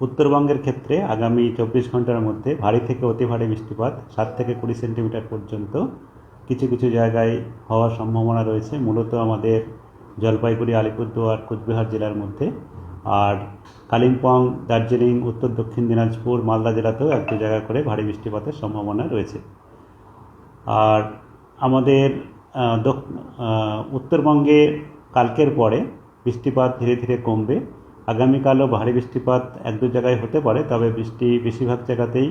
উত্তরবঙ্গের ক্ষেত্রে আগামী 24 ঘন্টার মধ্যে ভারী থেকে অতি ভারী বৃষ্টিপাত 7 থেকে 20 সেন্টিমিটার পর্যন্ত কিছু কিছু জায়গায় হওয়ার সম্ভাবনা রয়েছে, মূলত আমাদের জলপাইগুড়ি, আলিপুরদুয়ার, কোচবিহার জেলার মধ্যে। আর কালিম্পং, দার্জিলিং, উত্তর দক্ষিণ দিনাজপুর, মালদা জেলাতেও এক দু জায়গা করে ভারী বৃষ্টিপাতের সম্ভাবনা রয়েছে। আর আমাদের উত্তরবঙ্গে কালকের পরে বৃষ্টিপাত ধীরে ধীরে কমবে। আগামীকালও ভারী বৃষ্টিপাত এক দু জায়গায় হতে পারে, তবে বৃষ্টি বেশিরভাগ জায়গাতেই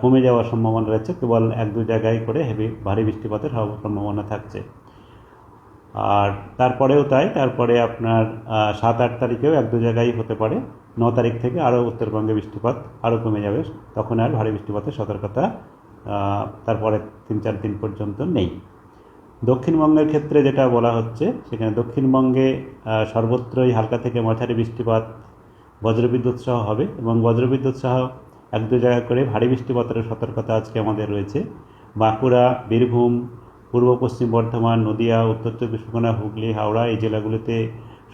কমে যাওয়ার সম্ভাবনা রয়েছে। কেবল এক দু জায়গায় করে ভারী বৃষ্টিপাতের সম্ভাবনা থাকছে। আর তারপরেও তাই, তারপরে আপনার 7-8 তারিখেও এক দু জায়গায় হতে পারে। 9 তারিখ থেকে আরও উত্তরবঙ্গে বৃষ্টিপাত আরও কমে যাবে, তখন আর ভারী বৃষ্টিপাতের সতর্কতা তারপরে 3-4 দিন পর্যন্ত নেই। দক্ষিণবঙ্গের ক্ষেত্রে যেটা বলা হচ্ছে, সেখানে দক্ষিণবঙ্গে সর্বত্রই হালকা থেকে মাঝারি বৃষ্টিপাত, বজ্রবিদ্যুৎ সহ হবে, এবং বজ্রবিদ্যুৎ সহ এক দু জায়গা করে ভারী বৃষ্টিপাতের সতর্কতা আজকে আমাদের রয়েছে। বাঁকুড়া, বীরভূম, পূর্ব পশ্চিম বর্ধমান, নদিয়া, উত্তর চব্বিশ পরগনা, হুগলি, হাওড়া এই জেলাগুলোতে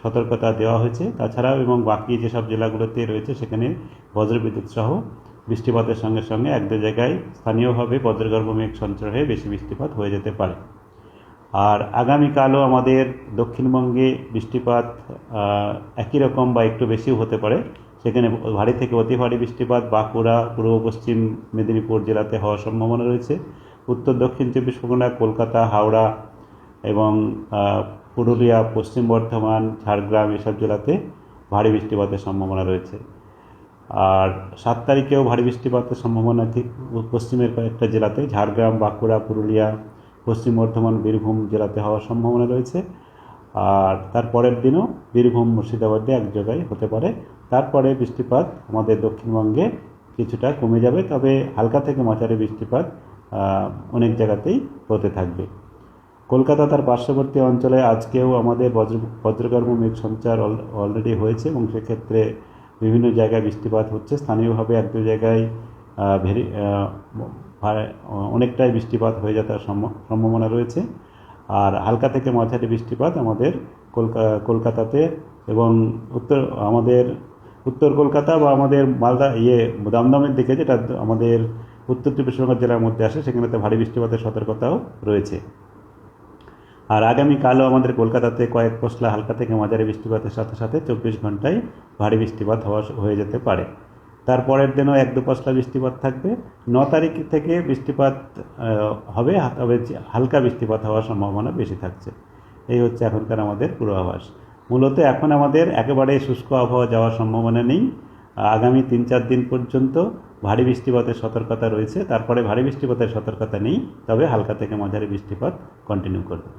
সতর্কতা দেওয়া হয়েছে। তাছাড়াও এবং বাকি যেসব জেলাগুলোতে রয়েছে সেখানে বজ্রবিদ্যুৎ সহ বৃষ্টিপাতের সঙ্গে সঙ্গে এক দু জায়গায় স্থানীয়ভাবে বজ্রগর্ভ মেঘ সঞ্চার হয়ে বেশি বৃষ্টিপাত হয়ে যেতে পারে। আর আগামীকালও আমাদের দক্ষিণবঙ্গে বৃষ্টিপাত একই রকম বা একটু বেশিও হতে পারে। সেখানে ভারী থেকে অতি ভারী বৃষ্টিপাত বাঁকুড়া, পূর্ব পশ্চিম মেদিনীপুর জেলাতে হওয়ার সম্ভাবনা রয়েছে। উত্তর দক্ষিণ চব্বিশ পরগনা, কলকাতা, হাওড়া এবং পুরুলিয়া, পশ্চিম বর্ধমান, ঝাড়গ্রাম এসব জেলাতে ভারী বৃষ্টিপাতের সম্ভাবনা রয়েছে। আর 7 তারিখেও ভারী বৃষ্টিপাতের সম্ভাবনা ঠিক পশ্চিমের কয়েকটা জেলাতে, ঝাড়গ্রাম, বাঁকুড়া, পুরুলিয়া, পশ্চিম বর্ধমান, বীরভূম জেলাতে হওয়ার সম্ভাবনা রয়েছে। আর তারপরের দিনও বীরভূম, মুর্শিদাবাদে এক জায়গায় হতে পারে। তারপরে বৃষ্টিপাত আমাদের দক্ষিণবঙ্গে কিছুটা কমে যাবে, তবে হালকা থেকে মাঝারি বৃষ্টিপাত অনেক জায়গাতেই হতে থাকবে। কলকাতা তার পার্শ্ববর্তী অঞ্চলে আজকেও আমাদের বজ্রগর্ভ মেঘ সঞ্চার অলরেডি হয়েছে, এবং সেক্ষেত্রে বিভিন্ন জায়গায় বৃষ্টিপাত হচ্ছে। স্থানীয়ভাবে এক দু জায়গায় অনেকটাই বৃষ্টিপাত হয়ে যাওয়ার সম্ভাবনা রয়েছে। আর হালকা থেকে মাঝারি বৃষ্টিপাত আমাদের কলকাতাতে এবং আমাদের উত্তর কলকাতা বা আমাদের মালদা দমদমের দিকে, যেটা আমাদের উত্তর চব্বিশ পরগনা জেলার মধ্যে আসে, সেখানেতে ভারী বৃষ্টিপাতের সতর্কতাও রয়েছে। আর আগামীকালও আমাদের কলকাতাতে কয়েক পশলা হালকা থেকে মাঝারি বৃষ্টিপাতের সাথে সাথে 24 ঘন্টায় ভারী বৃষ্টিপাত হয়ে যেতে পারে। তারপরের দিনও এক দু পশলা বৃষ্টিপাত থাকবে। 9 তারিখ থেকে বৃষ্টিপাত হবে, তবে হালকা বৃষ্টিপাত হওয়ার সম্ভাবনা বেশি থাকছে। এই হচ্ছে এখনকার আমাদের পূর্বাভাস। মূলত এখন আমাদের একেবারে শুষ্ক আবহাওয়া যাওয়ার সম্ভাবনা নেই। আগামী 3-4 দিন পর্যন্ত ভারী বৃষ্টিপাতের সতর্কতা রয়েছে, তারপরে ভারী বৃষ্টিপাতের সতর্কতা নেই, তবে হালকা থেকে মাঝারি বৃষ্টিপাত কন্টিনিউ করবে।